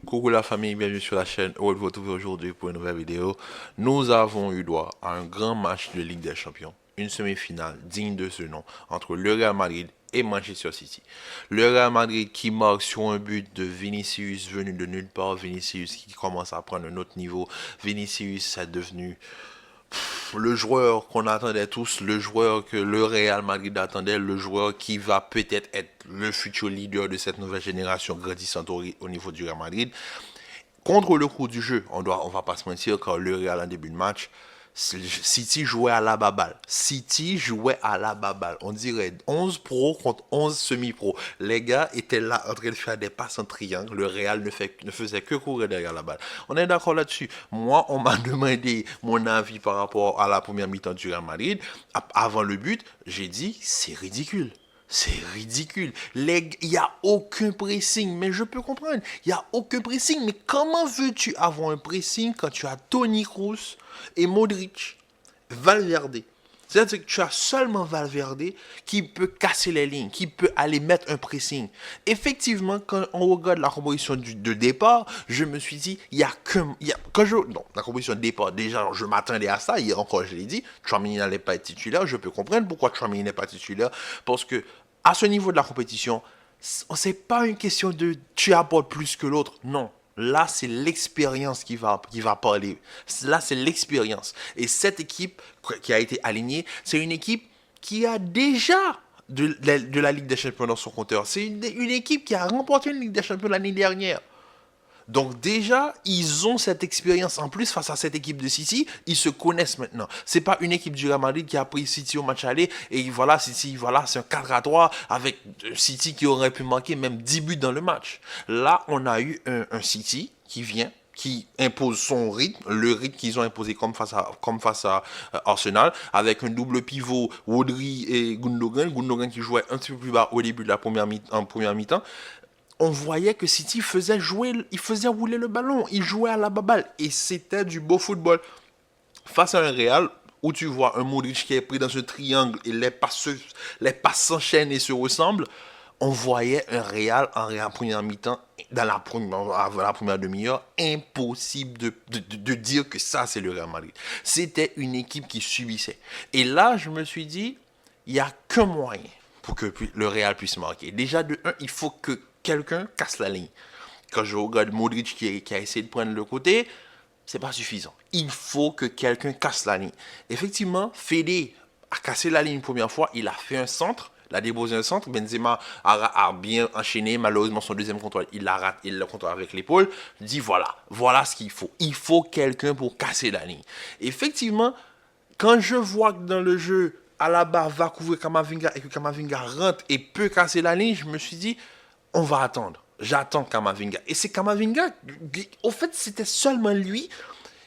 Coucou la famille, bienvenue sur la chaîne. Heureux de vous retrouver aujourd'hui pour une nouvelle vidéo. Nous avons eu droit à un grand match de Ligue des Champions, une semi-finale digne de ce nom entre le Real Madrid et Manchester City. Le Real Madrid qui marque sur un but de Vinicius venu de nulle part, Vinicius qui commence à prendre un autre niveau. Vinicius est devenu le joueur qu'on attendait tous, le joueur que le Real Madrid attendait, le joueur qui va peut-être être le futur leader de cette nouvelle génération grandissante au niveau du Real Madrid. Contre le cours du jeu, on va pas se mentir, quand le Real en début de match, City jouait à la baballe. City jouait à la baballe. On dirait 11 pros contre 11 semi-pros. Les gars étaient là en train de faire des passes en triangle. Le Real ne faisait que courir derrière la balle. On est d'accord là-dessus. Moi, on m'a demandé mon avis par rapport à la première mi-temps du Real Madrid. Avant le but, j'ai dit, c'est ridicule. C'est ridicule. Il n'y a aucun pressing, mais je peux comprendre. Il n'y a aucun pressing, mais comment veux-tu avoir un pressing quand tu as Toni Kroos et Modric, Valverde? C'est-à-dire que tu as seulement Valverde qui peut casser les lignes, qui peut aller mettre un pressing. Effectivement, quand on regarde la composition de départ, je me suis dit, il y a que... Non, la composition de départ, déjà, je m'attendais à ça. Hier encore, je l'ai dit, Tchouaméni n'allait pas être titulaire. Je peux comprendre pourquoi Tchouaméni n'est pas titulaire. Parce que, à ce niveau de la compétition, c'est pas une question de tu apportes plus que l'autre. Non. Là, c'est l'expérience qui va parler. Là, c'est l'expérience. Et cette équipe qui a été alignée, c'est une équipe qui a déjà de la Ligue des Champions dans son compteur. C'est une équipe qui a remporté une Ligue des Champions l'année dernière. Donc déjà, ils ont cette expérience en plus face à cette équipe de City. Ils se connaissent maintenant. C'est pas une équipe du Real Madrid qui a pris City au match aller et voilà, City, voilà, c'est un 4-3 avec City qui aurait pu marquer même 10 buts dans le match. Là, on a eu un City qui vient, qui impose son rythme, le rythme qu'ils ont imposé comme face à Arsenal, avec un double pivot, Rodri et Gundogan. Gundogan qui jouait un petit peu plus bas au début de la première mi-temps. On voyait que City faisait rouler le ballon, il jouait à la baballe et c'était du beau football. Face à un Real où tu vois un Modric qui est pris dans ce triangle et les passes s'enchaînent et se ressemblent, on voyait un Real en première mi-temps, avant la première demi-heure, impossible de dire que ça c'est le Real Madrid. C'était une équipe qui subissait. Et là, je me suis dit, il n'y a qu'un moyen pour que le Real puisse marquer. Déjà, de un, il faut que quelqu'un casse la ligne. Quand je regarde Modric qui a essayé de prendre le côté, c'est pas suffisant. Il faut que quelqu'un casse la ligne. Effectivement, Fede a cassé la ligne une première fois, il a fait un centre, il a déposé un centre, Benzema a bien enchaîné, malheureusement son deuxième contrôle, il l'a raté, il le contrôle avec l'épaule, dit voilà ce qu'il faut. Il faut quelqu'un pour casser la ligne. Effectivement, quand je vois que dans le jeu, Alaba va couvrir Kamavinga et que Kamavinga rentre et peut casser la ligne, je me suis dit, on va attendre. J'attends Kamavinga. Et c'est Kamavinga, au fait, c'était seulement lui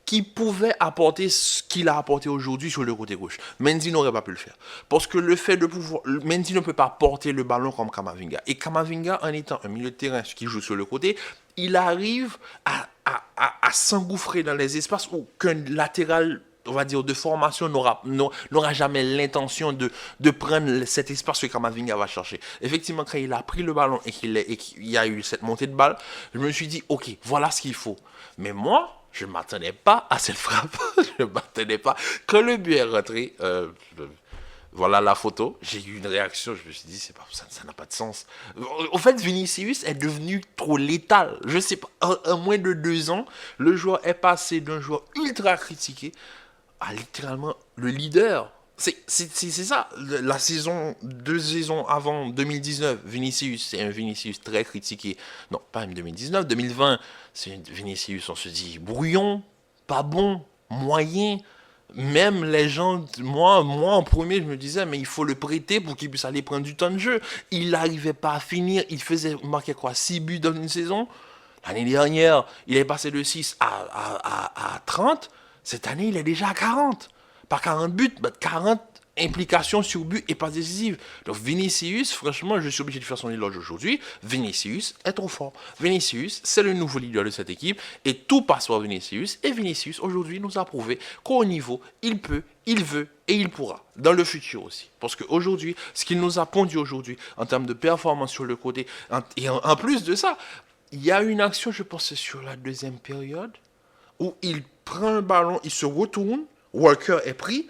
qui pouvait apporter ce qu'il a apporté aujourd'hui sur le côté gauche. Mendy n'aurait pas pu le faire. Parce que le fait de pouvoir... Mendy ne peut pas porter le ballon comme Kamavinga. Et Kamavinga, en étant un milieu de terrain qui joue sur le côté, il arrive à s'engouffrer dans les espaces où qu'un latéral, on va dire, de formation n'aura jamais l'intention de prendre cet espace que Kamavinga va chercher. Effectivement, quand il a pris le ballon et qu'il y a eu cette montée de balle, je me suis dit, ok, voilà ce qu'il faut. Mais moi, je ne m'attendais pas à cette frappe. Je ne m'attendais pas. Quand le but est rentré, voilà la photo, j'ai eu une réaction, je me suis dit, ça n'a pas de sens. En fait, Vinicius est devenu trop létal. Je sais pas, en moins de 2 ans, le joueur est passé d'un joueur ultra critiqué à littéralement le leader. C'est ça, la saison, 2 saisons avant 2019, Vinicius, c'est un Vinicius très critiqué. Non, pas en 2019, 2020, c'est un Vinicius, on se dit, brouillon, pas bon, moyen. Même les gens, moi en premier, je me disais, mais il faut le prêter pour qu'il puisse aller prendre du temps de jeu. Il n'arrivait pas à finir, il faisait marquer quoi, 6 buts dans une saison. L'année dernière, il est passé de 6 à 30. Cette année, il est déjà à 40. Pas 40 buts, mais 40 implications sur but et pas décisives. Donc Vinicius, franchement, je suis obligé de faire son éloge aujourd'hui. Vinicius est trop fort. Vinicius, c'est le nouveau leader de cette équipe et tout passe par Vinicius. Et Vinicius, aujourd'hui, nous a prouvé qu'au niveau, il peut, il veut et il pourra. Dans le futur aussi. Parce qu'aujourd'hui, ce qu'il nous a pondu aujourd'hui en termes de performance sur le côté, et en plus de ça, il y a une action, je pense, c'est sur la deuxième période, où il prend un ballon, il se retourne, Walker est pris,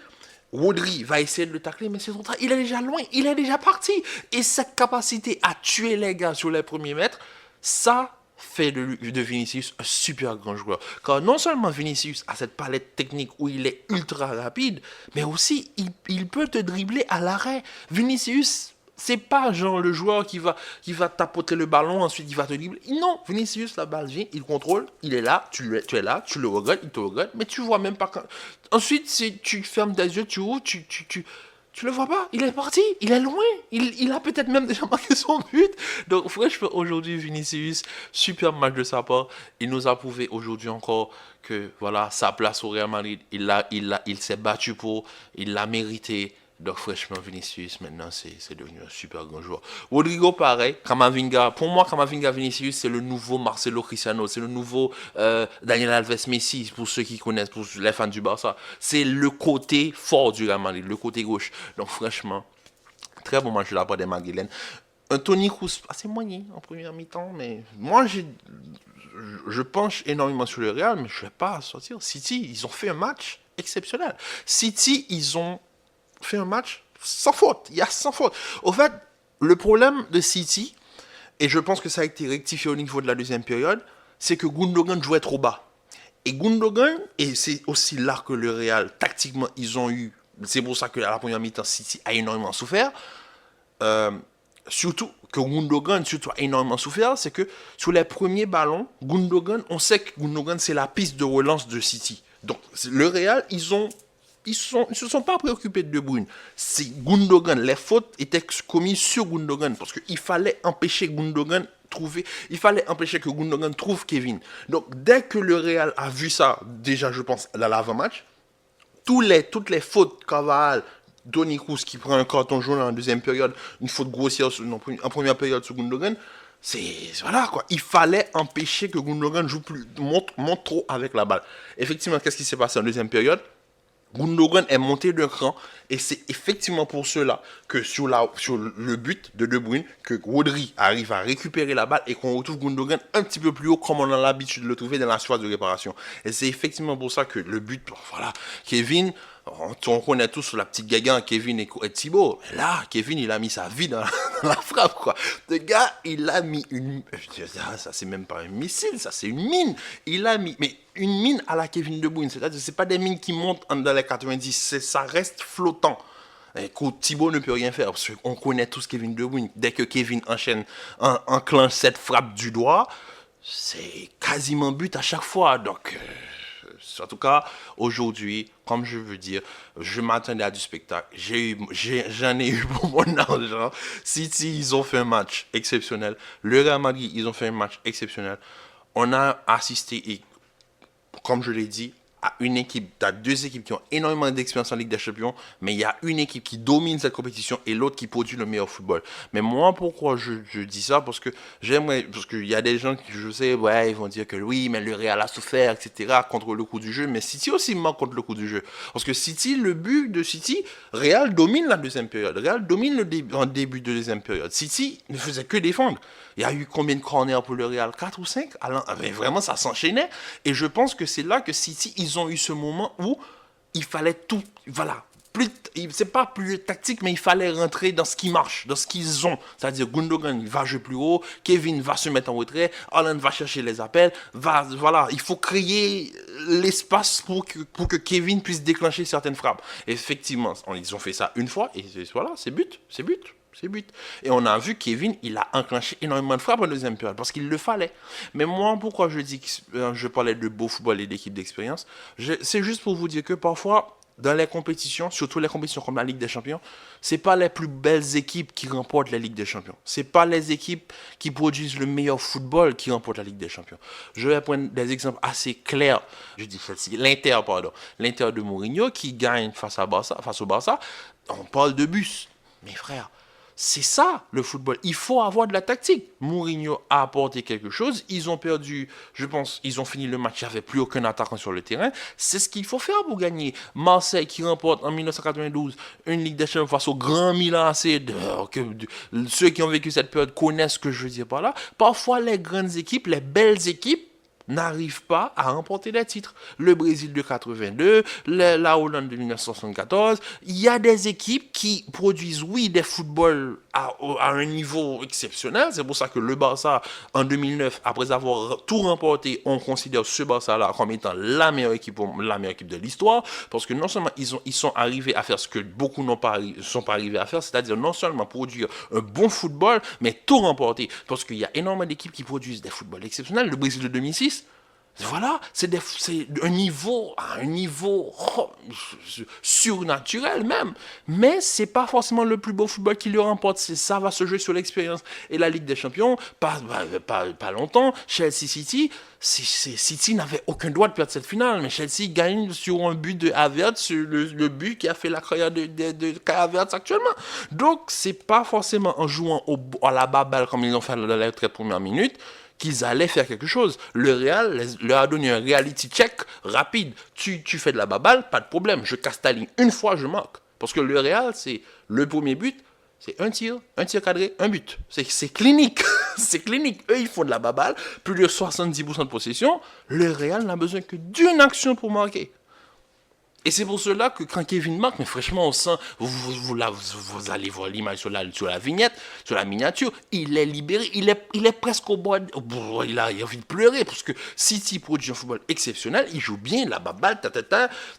Rodri va essayer de le tacler, mais c'est trop tard. Il est déjà loin, il est déjà parti. Et cette capacité à tuer les gars sur les premiers mètres, ça fait de Vinicius un super grand joueur. Car non seulement Vinicius a cette palette technique où il est ultra rapide, mais aussi il peut te dribbler à l'arrêt. Vinicius, c'est pas genre le joueur qui va tapoter le ballon, ensuite il va te dribbler. Non, Vinicius, la balle vient, il contrôle, il est là, tu es là, tu le regrettes, il te regrette, mais tu vois même pas quand. Ensuite, si tu fermes tes yeux, tu ouvres, tu le vois pas, il est parti, il est loin, il a peut-être même déjà marqué son but. Donc franchement, aujourd'hui, Vinicius, super match de sa part. Il nous a prouvé aujourd'hui encore que voilà, sa place au Real Madrid, il s'est battu pour, il l'a mérité. Donc franchement, Vinicius, maintenant, c'est devenu un super grand joueur. Rodrigo, pareil. Camavinga, pour moi, Camavinga, Vinicius, c'est le nouveau Marcelo Cristiano. C'est le nouveau Daniel Alves Messi, pour ceux qui connaissent, pour les fans du Barça. C'est le côté fort du Real Madrid, le côté gauche. Donc franchement, très bon match de la part des Madrilènes. Un Toni Kroos assez moyen en première mi-temps, mais moi, je penche énormément sur le Real, mais je ne vais pas sortir. City, ils ont fait un match exceptionnel. City, ils ont fait un match sans faute. Il y a sans faute. Au fait, le problème de City, et je pense que ça a été rectifié au niveau de la deuxième période, c'est que Gundogan jouait trop bas. Et Gundogan, et c'est aussi là que le Real, tactiquement, ils ont eu. C'est pour ça qu'à la première mi-temps, City a énormément souffert. Surtout que Gundogan surtout a énormément souffert, c'est que sur les premiers ballons, Gundogan, on sait que Gundogan, c'est la piste de relance de City. Donc, le Real, ils se sont pas préoccupés de De Bruyne. C'est Gundogan. Les fautes étaient commises sur Gundogan parce qu'il fallait empêcher Gundogan il fallait empêcher que Gundogan trouve Kevin. Donc dès que le Real a vu ça, déjà je pense dans l'avant-match, toutes les fautes Carvajal, Toni Kroos qui prend un carton jaune en deuxième période, une faute grossière en première période sur Gundogan, voilà quoi. Il fallait empêcher que Gundogan monte trop avec la balle. Effectivement, qu'est-ce qui s'est passé en deuxième période? Gundogan est monté d'un cran et c'est effectivement pour cela que sur le but de De Bruyne, que Rodri arrive à récupérer la balle et qu'on retrouve Gundogan un petit peu plus haut comme on a l'habitude de le trouver dans la surface de réparation. Et c'est effectivement pour ça que le but, voilà, Kevin, on connaît tous la petite gaga Kevin et Thibaut. Mais là, Kevin, il a mis sa vie dans la frappe, quoi. Le gars, il a mis ça c'est même pas un missile, ça c'est une mine. Il a mis, mais une mine à la Kevin De Bruyne. C'est-à-dire, c'est pas des mines qui montent dans les 90, ça reste flottant. Écoute, Thibaut ne peut rien faire parce qu'on connaît tous Kevin De Bruyne. Dès que Kevin enclenche cette frappe du doigt, c'est quasiment but à chaque fois. Donc, en tout cas, aujourd'hui, comme je veux dire, je m'attendais à du spectacle. J'en ai eu pour mon argent. City, ils ont fait un match exceptionnel. Le Real Madrid, ils ont fait un match exceptionnel. On a assisté, et comme je l'ai dit, à deux équipes qui ont énormément d'expérience en Ligue des Champions, mais il y a une équipe qui domine cette compétition et l'autre qui produit le meilleur football. Mais moi, pourquoi je dis ça? Parce qu'il y a des gens qui, je sais, ouais, ils vont dire que oui, mais le Real a souffert, etc., contre le coup du jeu, mais City aussi manque contre le coup du jeu. Parce que City, le but de City, Real domine la deuxième période. Real domine en début de deuxième période. City ne faisait que défendre. Il y a eu combien de corners pour le Real? 4 ou 5? Vraiment, ça s'enchaînait. Et je pense que c'est là que City, ils ont eu ce moment où il fallait tout. Voilà. C'est pas plus tactique, mais il fallait rentrer dans ce qui marche, dans ce qu'ils ont. C'est-à-dire, Gundogan va jouer plus haut, Kevin va se mettre en retrait, Haaland va chercher les appels. Voilà, il faut créer l'espace pour que Kevin puisse déclencher certaines frappes. Et effectivement, ils ont fait ça une fois, et voilà, c'est but. Et on a vu Kevin, il a enclenché énormément de frappes en deuxième période parce qu'il le fallait. Mais moi, pourquoi je dis que je parlais de beau football et d'équipe d'expérience, c'est juste pour vous dire que parfois, dans les compétitions, surtout les compétitions comme la Ligue des Champions, c'est pas les plus belles équipes qui remportent la Ligue des Champions. C'est pas les équipes qui produisent le meilleur football qui remportent la Ligue des Champions. Je vais prendre des exemples assez clairs. Je dis celle-ci, l'Inter de Mourinho qui gagne face au Barça. On parle de bus, mes frères. C'est ça, le football. Il faut avoir de la tactique. Mourinho a apporté quelque chose. Ils ont perdu, je pense, ils ont fini le match, il n'y avait plus aucun attaquant sur le terrain. C'est ce qu'il faut faire pour gagner. Marseille qui remporte en 1992 une Ligue des Champions face au Grand Milan AC. Ceux qui ont vécu cette période connaissent ce que je veux dire par là. Parfois, les grandes équipes, les belles équipes, n'arrive pas à remporter des titres. Le Brésil de 82, la Hollande de 1974, il y a des équipes qui produisent, oui, des footballs à un niveau exceptionnel. C'est pour ça que le Barça, en 2009, après avoir tout remporté, on considère ce Barça-là comme étant la meilleure équipe de l'histoire, parce que non seulement ils sont arrivés à faire ce que beaucoup sont pas arrivés à faire, c'est-à-dire non seulement produire un bon football, mais tout remporter. Parce qu'il y a énormément d'équipes qui produisent des footballs exceptionnels. Le Brésil de 2006, voilà, c'est un niveau surnaturel même. Mais c'est pas forcément le plus beau football qui le remporte. Ça va se jouer sur l'expérience. Et la Ligue des Champions, pas longtemps, Chelsea City, City n'avait aucun droit de perdre cette finale. Mais Chelsea gagne sur un but de Havertz, sur le but qui a fait la carrière de Kai Havertz actuellement. Donc, c'est pas forcément en jouant à la baballe comme ils l'ont fait dans les 13 premières minutes qu'ils allaient faire quelque chose. Le Real leur a donné un reality check rapide. Tu fais de la baballe, pas de problème. Je casse ta ligne. Une fois, je marque. Parce que le Real, c'est le premier but, c'est un tir cadré, un but. C'est clinique. C'est clinique. Eux, ils font de la baballe, plus de 70% de possession. Le Real n'a besoin que d'une action pour marquer. Et c'est pour cela que quand Kevin marque, mais franchement, on sent, vous allez voir l'image sur la vignette, sur la miniature, il est libéré, il est presque au bord, il a envie de pleurer, parce que City produit un football exceptionnel, il joue bien, la baballe,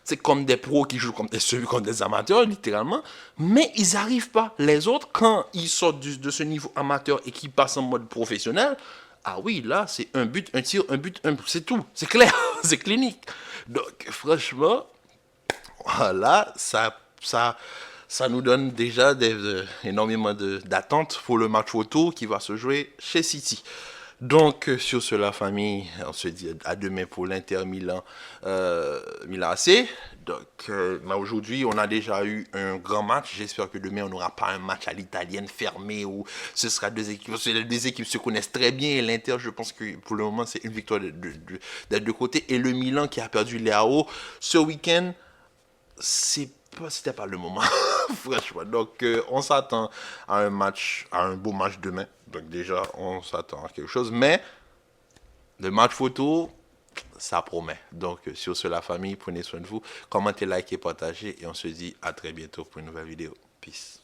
c'est comme des pros qui jouent comme des amateurs, littéralement, mais ils n'arrivent pas. Les autres, quand ils sortent de ce niveau amateur et qu'ils passent en mode professionnel, ah oui, là, c'est un but, un tir, un but, c'est tout, c'est clair, c'est clinique. Donc, franchement, voilà, ça nous donne déjà énormément d'attentes pour le match photo qui va se jouer chez City. Donc, sur cela, famille, on se dit à demain pour l'Inter Milan, Milan AC. Donc, aujourd'hui, on a déjà eu un grand match. J'espère que demain, on n'aura pas un match à l'italienne fermé où ce sera deux équipes. Parce que les deux équipes se connaissent très bien. Et l'Inter, je pense que pour le moment, c'est une victoire des deux côtés. Et le Milan qui a perdu Léao ce week-end, c'était pas le moment, franchement. Donc, on s'attend à un beau match demain. Donc, déjà, on s'attend à quelque chose. Mais, le match photo, ça promet. Donc, sur ce, la famille, prenez soin de vous. Commentez, likez, partagez. Et on se dit à très bientôt pour une nouvelle vidéo. Peace.